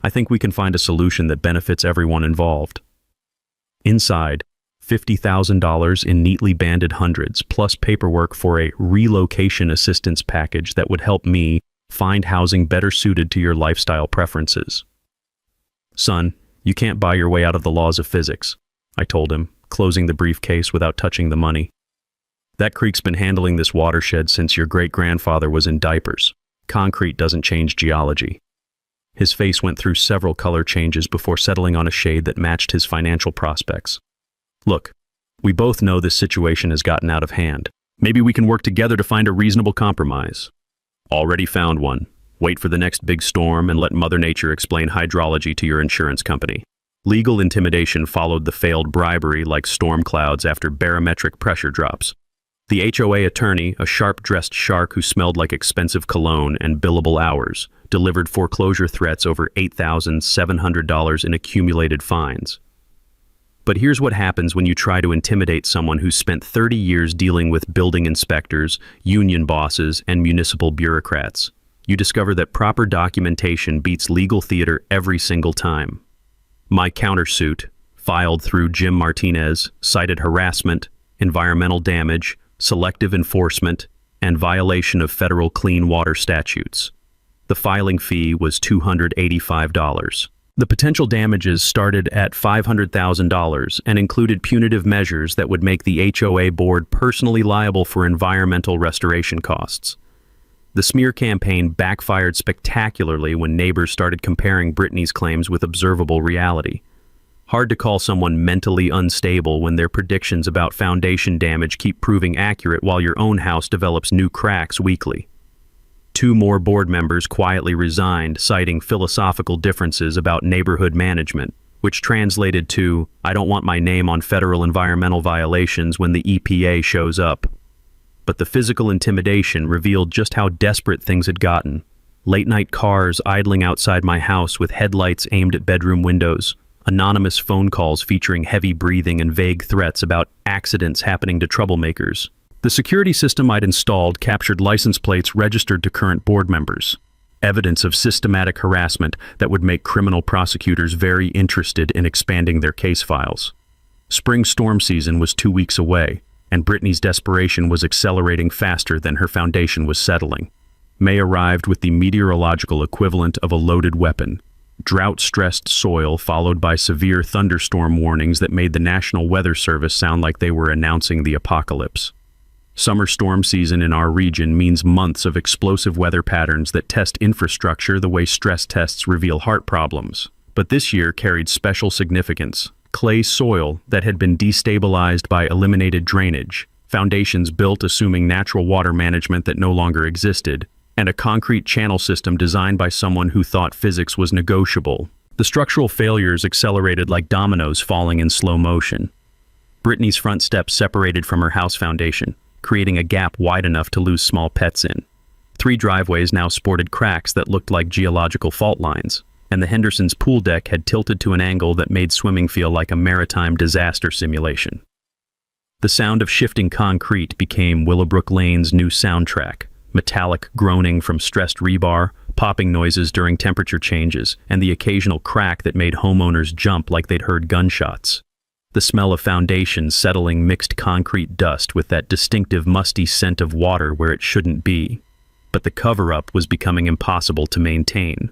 "I think we can find a solution that benefits everyone involved." Inside, $50,000 in neatly banded hundreds, plus paperwork for a relocation assistance package that would help me find housing better suited to your lifestyle preferences. "Son, you can't buy your way out of the laws of physics," I told him, closing the briefcase without touching the money. "That creek's been handling this watershed since your great-grandfather was in diapers. Concrete doesn't change geology." His face went through several color changes before settling on a shade that matched his financial prospects. "Look, we both know this situation has gotten out of hand. Maybe we can work together to find a reasonable compromise." "Already found one. Wait for the next big storm and let Mother Nature explain hydrology to your insurance company." Legal intimidation followed the failed bribery like storm clouds after barometric pressure drops. The HOA attorney, a sharp-dressed shark who smelled like expensive cologne and billable hours, delivered foreclosure threats over $8,700 in accumulated fines. But here's what happens when you try to intimidate someone who's spent 30 years dealing with building inspectors, union bosses, and municipal bureaucrats. You discover that proper documentation beats legal theater every single time. My countersuit, filed through Jim Martinez, cited harassment, environmental damage, selective enforcement, and violation of federal clean water statutes. The filing fee was $285. The potential damages started at $500,000 and included punitive measures that would make the HOA board personally liable for environmental restoration costs. The smear campaign backfired spectacularly when neighbors started comparing Brittany's claims with observable reality. Hard to call someone mentally unstable when their predictions about foundation damage keep proving accurate while your own house develops new cracks weekly. 2 more board members quietly resigned, citing philosophical differences about neighborhood management, which translated to, "I don't want my name on federal environmental violations when the EPA shows up." But the physical intimidation revealed just how desperate things had gotten. Late-night cars idling outside my house with headlights aimed at bedroom windows, anonymous phone calls featuring heavy breathing and vague threats about accidents happening to troublemakers. The security system I'd installed captured license plates registered to current board members, evidence of systematic harassment that would make criminal prosecutors very interested in expanding their case files. Spring storm season was 2 weeks away, and Brittany's desperation was accelerating faster than her foundation was settling. May arrived with the meteorological equivalent of a loaded weapon. Drought-stressed soil followed by severe thunderstorm warnings that made the National Weather Service sound like they were announcing the apocalypse. Summer storm season in our region means months of explosive weather patterns that test infrastructure the way stress tests reveal heart problems. But this year carried special significance. Clay soil that had been destabilized by eliminated drainage, foundations built assuming natural water management that no longer existed, and a concrete channel system designed by someone who thought physics was negotiable. The structural failures accelerated like dominoes falling in slow motion. Brittany's front steps separated from her house foundation, creating a gap wide enough to lose small pets in. 3 driveways now sported cracks that looked like geological fault lines, and the Henderson's pool deck had tilted to an angle that made swimming feel like a maritime disaster simulation. The sound of shifting concrete became Willowbrook Lane's new soundtrack, metallic groaning from stressed rebar, popping noises during temperature changes, and the occasional crack that made homeowners jump like they'd heard gunshots. The smell of foundations settling mixed concrete dust with that distinctive musty scent of water where it shouldn't be. But the cover-up was becoming impossible to maintain.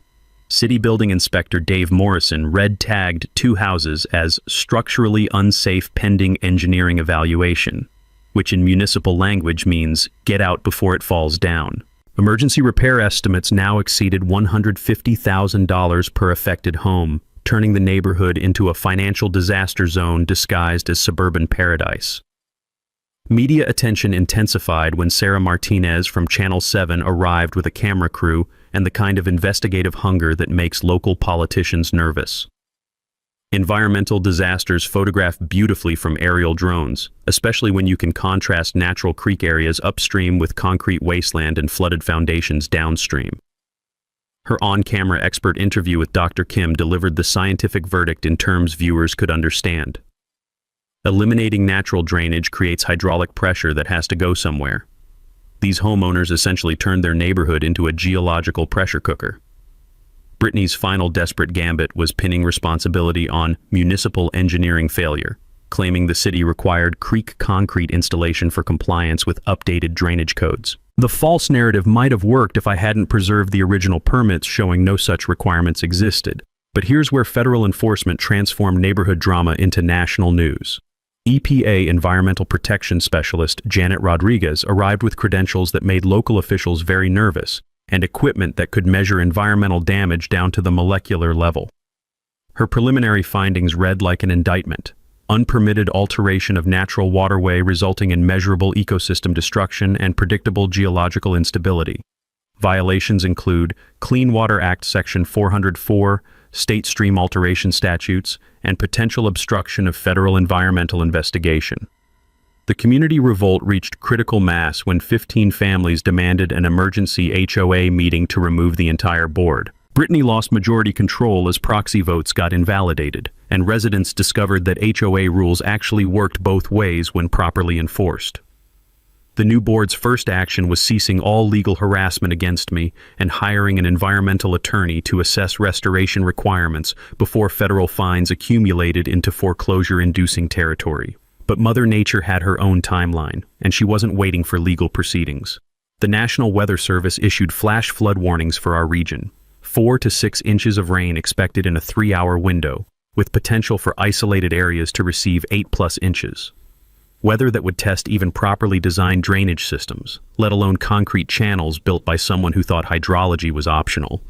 City Building Inspector Dave Morrison red-tagged 2 houses as structurally unsafe pending engineering evaluation, which in municipal language means get out before it falls down. Emergency repair estimates now exceeded $150,000 per affected home, turning the neighborhood into a financial disaster zone disguised as suburban paradise. Media attention intensified when Sarah Martinez from Channel 7 arrived with a camera crew and the kind of investigative hunger that makes local politicians nervous. Environmental disasters photograph beautifully from aerial drones, especially when you can contrast natural creek areas upstream with concrete wasteland and flooded foundations downstream. Her on-camera expert interview with Dr. Kim delivered the scientific verdict in terms viewers could understand. Eliminating natural drainage creates hydraulic pressure that has to go somewhere. These homeowners essentially turned their neighborhood into a geological pressure cooker. Brittany's final desperate gambit was pinning responsibility on municipal engineering failure, claiming the city required creek concrete installation for compliance with updated drainage codes. The false narrative might have worked if I hadn't preserved the original permits showing no such requirements existed. But here's where federal enforcement transformed neighborhood drama into national news. EPA Environmental Protection Specialist Janet Rodriguez arrived with credentials that made local officials very nervous, and equipment that could measure environmental damage down to the molecular level. Her preliminary findings read like an indictment: unpermitted alteration of natural waterway resulting in measurable ecosystem destruction and predictable geological instability. Violations include Clean Water Act Section 404, state stream alteration statutes, and potential obstruction of federal environmental investigation. The community revolt reached critical mass when 15 families demanded an emergency HOA meeting to remove the entire board. Brittany lost majority control as proxy votes got invalidated, and residents discovered that HOA rules actually worked both ways when properly enforced. The new board's first action was ceasing all legal harassment against me and hiring an environmental attorney to assess restoration requirements before federal fines accumulated into foreclosure-inducing territory. But Mother Nature had her own timeline, and she wasn't waiting for legal proceedings. The National Weather Service issued flash flood warnings for our region. 4 to 6 inches of rain expected in a 3-hour window, with potential for isolated areas to receive 8+ inches. Weather that would test even properly designed drainage systems, let alone concrete channels built by someone who thought hydrology was optional.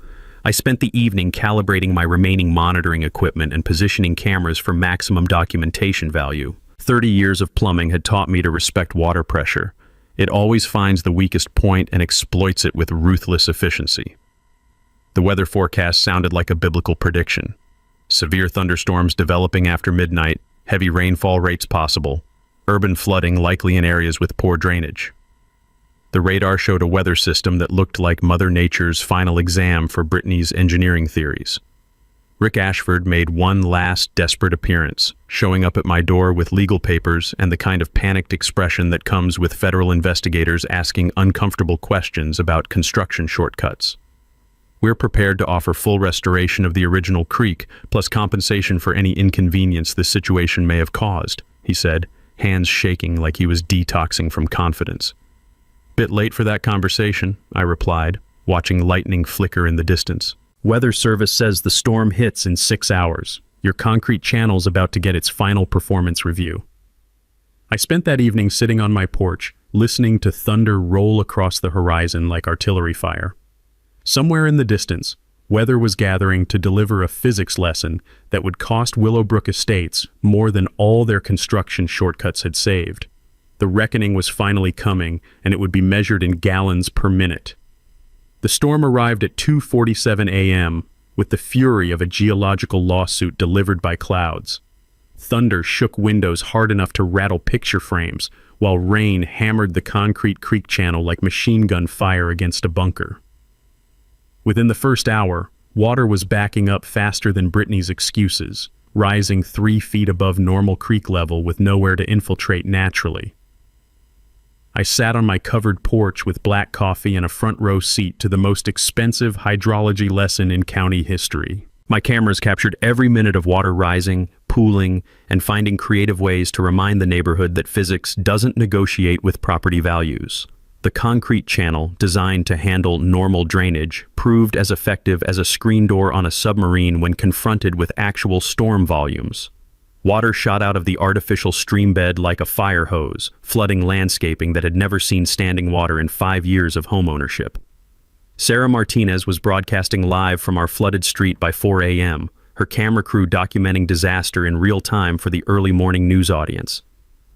I spent the evening calibrating my remaining monitoring equipment and positioning cameras for maximum documentation value. 30 years of plumbing had taught me to respect water pressure. It always finds the weakest point and exploits it with ruthless efficiency. The weather forecast sounded like a biblical prediction. Severe thunderstorms developing after midnight, heavy rainfall rates possible, urban flooding likely in areas with poor drainage. The radar showed a weather system that looked like Mother Nature's final exam for Brittany's engineering theories. Rick Ashford made one last desperate appearance, showing up at my door with legal papers and the kind of panicked expression that comes with federal investigators asking uncomfortable questions about construction shortcuts. "We're prepared to offer full restoration of the original creek, plus compensation for any inconvenience this situation may have caused," he said, hands shaking like he was detoxing from confidence. "Bit late for that conversation," I replied, watching lightning flicker in the distance. "Weather Service says the storm hits in 6 hours. Your concrete channel's about to get its final performance review." I spent that evening sitting on my porch, listening to thunder roll across the horizon like artillery fire. Somewhere in the distance, weather was gathering to deliver a physics lesson that would cost Willowbrook Estates more than all their construction shortcuts had saved. The reckoning was finally coming, and it would be measured in gallons per minute. The storm arrived at 2:47 a.m. with the fury of a geological lawsuit delivered by clouds. Thunder shook windows hard enough to rattle picture frames, while rain hammered the concrete creek channel like machine gun fire against a bunker. Within the first hour, water was backing up faster than Brittany's excuses, rising 3 feet above normal creek level with nowhere to infiltrate naturally. I sat on my covered porch with black coffee and a front row seat to the most expensive hydrology lesson in county history. My cameras captured every minute of water rising, pooling, and finding creative ways to remind the neighborhood that physics doesn't negotiate with property values. The concrete channel, designed to handle normal drainage, proved as effective as a screen door on a submarine when confronted with actual storm volumes. Water shot out of the artificial stream bed like a fire hose, flooding landscaping that had never seen standing water in 5 years of homeownership. Sarah Martinez was broadcasting live from our flooded street by 4 a.m., her camera crew documenting disaster in real time for the early morning news audience.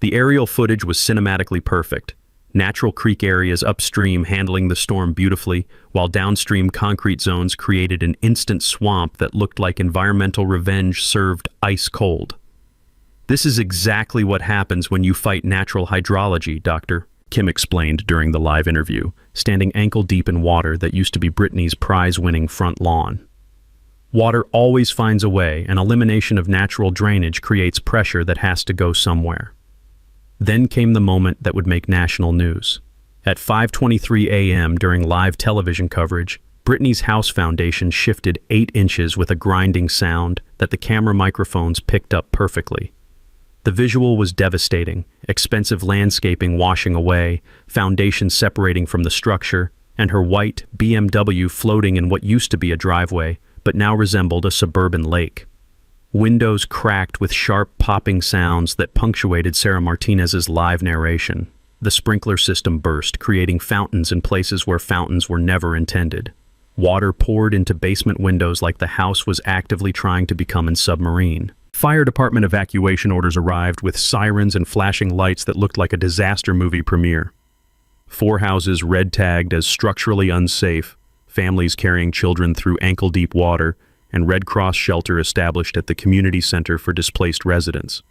The aerial footage was cinematically perfect. Natural creek areas upstream handling the storm beautifully, while downstream concrete zones created an instant swamp that looked like environmental revenge served ice cold. "This is exactly what happens when you fight natural hydrology, Doctor," Kim explained during the live interview, standing ankle-deep in water that used to be Brittany's prize-winning front lawn. "Water always finds a way, and elimination of natural drainage creates pressure that has to go somewhere." Then came the moment that would make national news. At 5:23 a.m. during live television coverage, Brittany's house foundation shifted 8 inches with a grinding sound that the camera microphones picked up perfectly. The visual was devastating, expensive landscaping washing away, foundation separating from the structure, and her white BMW floating in what used to be a driveway, but now resembled a suburban lake. Windows cracked with sharp popping sounds that punctuated Sarah Martinez's live narration. The sprinkler system burst, creating fountains in places where fountains were never intended. Water poured into basement windows like the house was actively trying to become a submarine. Fire department evacuation orders arrived with sirens and flashing lights that looked like a disaster movie premiere. 4 houses red-tagged as structurally unsafe, families carrying children through ankle-deep water, and Red Cross shelter established at the community center for displaced residents.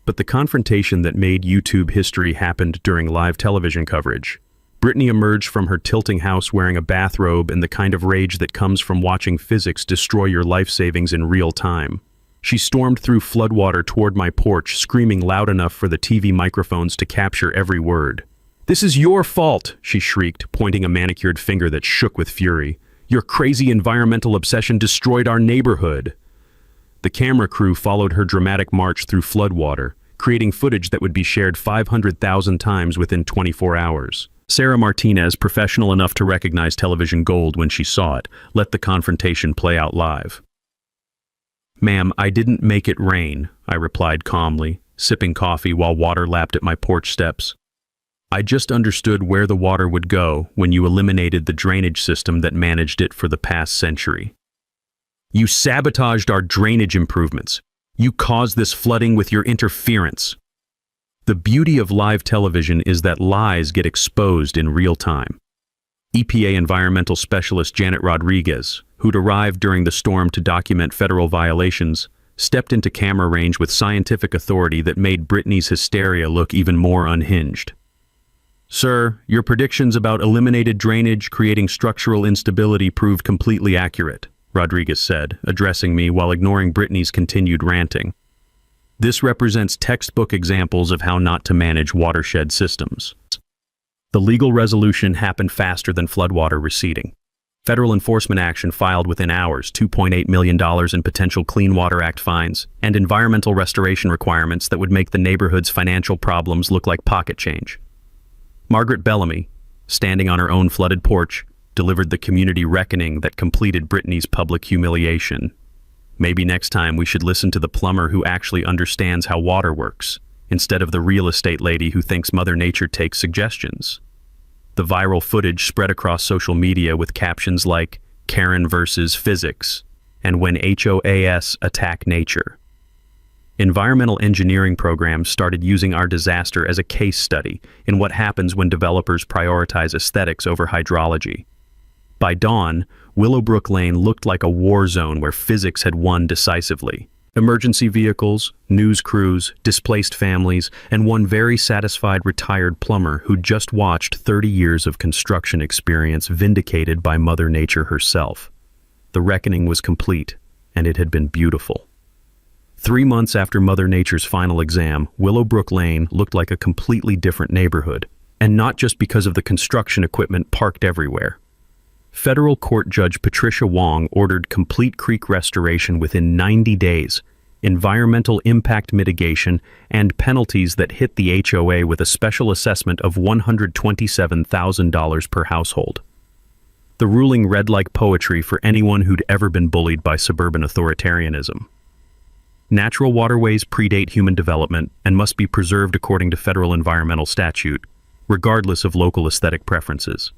But the confrontation that made YouTube history happened during live television coverage. Brittany emerged from her tilting house wearing a bathrobe and the kind of rage that comes from watching physics destroy your life savings in real time. She stormed through floodwater toward my porch, screaming loud enough for the TV microphones to capture every word. "This is your fault," she shrieked, pointing a manicured finger that shook with fury. "Your crazy environmental obsession destroyed our neighborhood." The camera crew followed her dramatic march through floodwater, creating footage that would be shared 500,000 times within 24 hours. Sarah Martinez, professional enough to recognize television gold when she saw it, let the confrontation play out live. "Ma'am, I didn't make it rain," I replied calmly, sipping coffee while water lapped at my porch steps. "I just understood where the water would go when you eliminated the drainage system that managed it for the past century. You sabotaged our drainage improvements. You caused this flooding with your interference." The beauty of live television is that lies get exposed in real time. EPA environmental specialist Janet Rodriguez, who'd arrived during the storm to document federal violations, stepped into camera range with scientific authority that made Brittany's hysteria look even more unhinged. "Sir, your predictions about eliminated drainage creating structural instability proved completely accurate," Rodriguez said, addressing me while ignoring Brittany's continued ranting. "This represents textbook examples of how not to manage watershed systems." The legal resolution happened faster than floodwater receding. Federal enforcement action filed within hours, $2.8 million in potential Clean Water Act fines, and environmental restoration requirements that would make the neighborhood's financial problems look like pocket change. Margaret Bellamy, standing on her own flooded porch, delivered the community reckoning that completed Brittany's public humiliation. Maybe next time we should listen to the plumber who actually understands how water works, instead of the real estate lady who thinks Mother Nature takes suggestions. The viral footage spread across social media with captions like "Karen versus physics" and "When HOAs attack nature." Environmental engineering programs started using our disaster as a case study in what happens when developers prioritize aesthetics over hydrology. By dawn, Willowbrook Lane looked like a war zone where physics had won decisively. Emergency vehicles, news crews, displaced families, and one very satisfied retired plumber who just watched 30 years of construction experience vindicated by Mother Nature herself. The reckoning was complete, and it had been beautiful. 3 months after Mother Nature's final exam, Willowbrook Lane looked like a completely different neighborhood, and not just because of the construction equipment parked everywhere. Federal Court Judge Patricia Wong ordered complete creek restoration within 90 days, environmental impact mitigation, and penalties that hit the HOA with a special assessment of $127,000 per household. The ruling read like poetry for anyone who'd ever been bullied by suburban authoritarianism. Natural waterways predate human development and must be preserved according to federal environmental statute, regardless of local aesthetic preferences.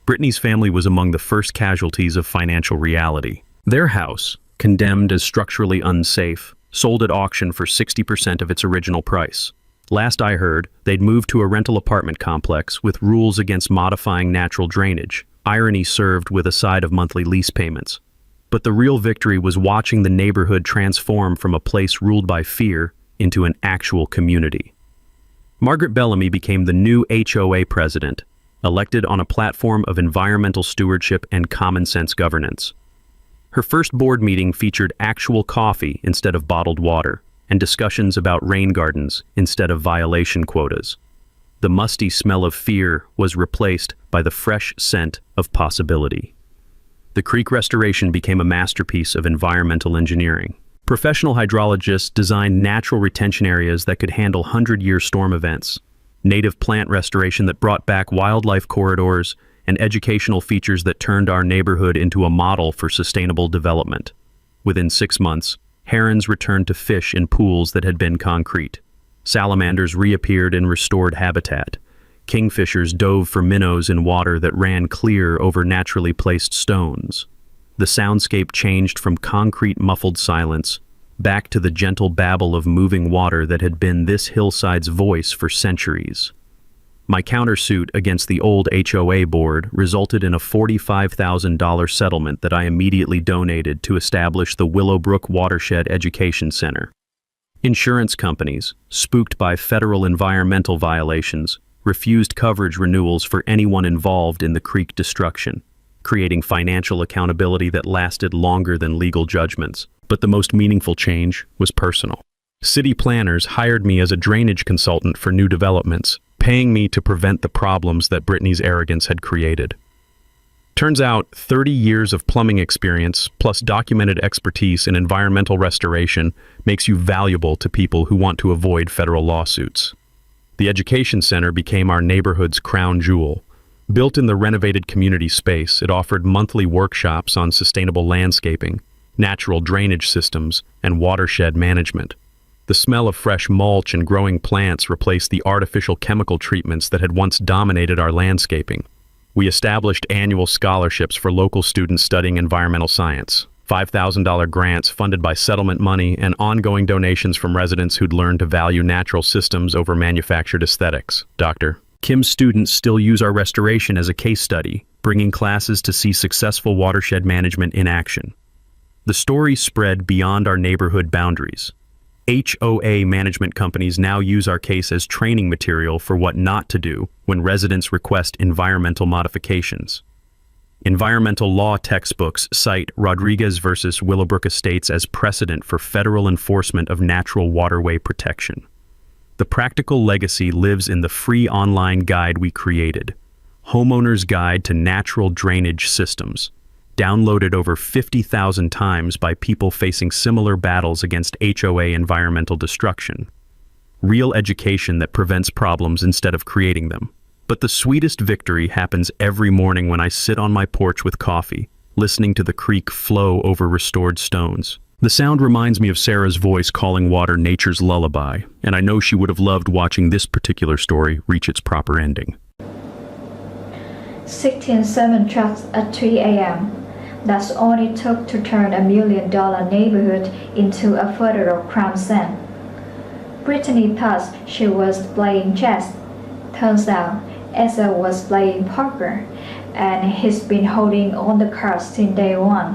Brittany's family was among the first casualties of financial reality. Their house, condemned as structurally unsafe, sold at auction for 60% of its original price. Last I heard, they'd moved to a rental apartment complex with rules against modifying natural drainage, irony served with a side of monthly lease payments. But the real victory was watching the neighborhood transform from a place ruled by fear into an actual community. Margaret Bellamy became the new HOA president, elected on a platform of environmental stewardship and common sense governance. Her first board meeting featured actual coffee instead of bottled water, and discussions about rain gardens instead of violation quotas. The musty smell of fear was replaced by the fresh scent of possibility. The creek restoration became a masterpiece of environmental engineering. Professional hydrologists designed natural retention areas that could handle 100-year storm events, native plant restoration that brought back wildlife corridors, and educational features that turned our neighborhood into a model for sustainable development. Within 6 months, herons returned to fish in pools that had been concrete. Salamanders reappeared in restored habitat. Kingfishers dove for minnows in water that ran clear over naturally placed stones. The soundscape changed from concrete muffled silence back to the gentle babble of moving water that had been this hillside's voice for centuries. My countersuit against the old HOA board resulted in a $45,000 settlement that I immediately donated to establish the Willowbrook Watershed Education Center. Insurance companies, spooked by federal environmental violations, refused coverage renewals for anyone involved in the creek destruction, creating financial accountability that lasted longer than legal judgments. But the most meaningful change was personal. City planners hired me as a drainage consultant for new developments, paying me to prevent the problems that Brittany's arrogance had created. Turns out, 30 years of plumbing experience, plus documented expertise in environmental restoration, makes you valuable to people who want to avoid federal lawsuits. The Education Center became our neighborhood's crown jewel. Built in the renovated community space, it offered monthly workshops on sustainable landscaping, natural drainage systems, and watershed management. The smell of fresh mulch and growing plants replaced the artificial chemical treatments that had once dominated our landscaping. We established annual scholarships for local students studying environmental science, $5,000 grants funded by settlement money, and ongoing donations from residents who'd learned to value natural systems over manufactured aesthetics. Dr. Kim's students still use our restoration as a case study, bringing classes to see successful watershed management in action. The story spread beyond our neighborhood boundaries. HOA management companies now use our case as training material for what not to do when residents request environmental modifications. Environmental law textbooks cite Rodriguez versus Willowbrook Estates as precedent for federal enforcement of natural waterway protection. The practical legacy lives in the free online guide we created, Homeowner's Guide to Natural Drainage Systems, downloaded over 50,000 times by people facing similar battles against HOA environmental destruction. Real education that prevents problems instead of creating them. But the sweetest victory happens every morning when I sit on my porch with coffee, listening to the creek flow over restored stones. The sound reminds me of Sarah's voice calling water nature's lullaby, and I know she would have loved watching this particular story reach its proper ending. 16 cement trucks at 3 a.m. That's all it took to turn $1 million neighborhood into a federal crime scene. Brittany thought she was playing chess. Turns out, Asa was playing poker, and he's been holding on the cards since day one.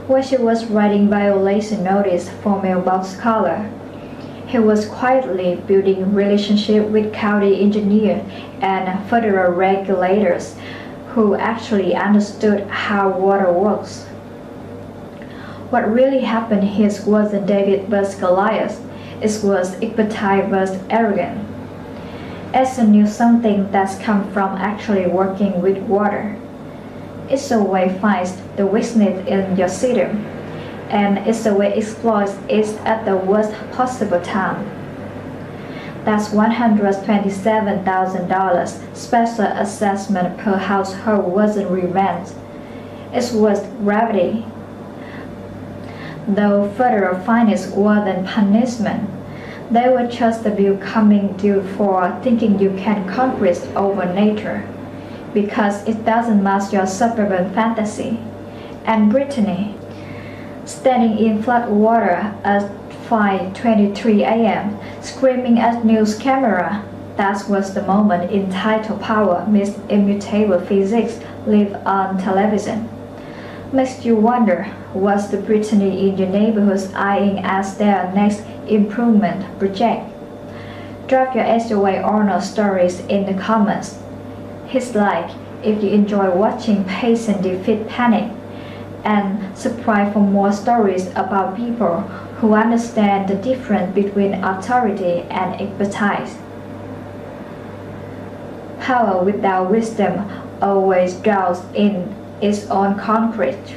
When she was writing violation notice for mailbox caller, he was quietly building relationship with county engineer and federal regulators who actually understood how water works. What really happened here wasn't David vs. Goliath, it was expertise vs. arrogance. Asa knew something that's come from actually working with water. It's a way finds the weakness in your system, and it's a way exploits it at the worst possible time. That's $127,000 special assessment per household wasn't revenge. It was gravity. Though federal fines wasn't punishment, they were just a bill coming due for thinking you can conquer over nature, because it doesn't match your suburban fantasy. And Brittany, standing in flood water at 5:23 a.m., screaming at news camera, that was the moment in tidal power meets immutable physics live on television. Makes you wonder, what's the Brittany in your neighborhood eyeing as their next improvement project? Drop your HOA owner stories in the comments. Hit like if you enjoy watching Patient Defeat Panic, and subscribe for more stories about people who understand the difference between authority and expertise. Power without wisdom always drowns in its own concrete.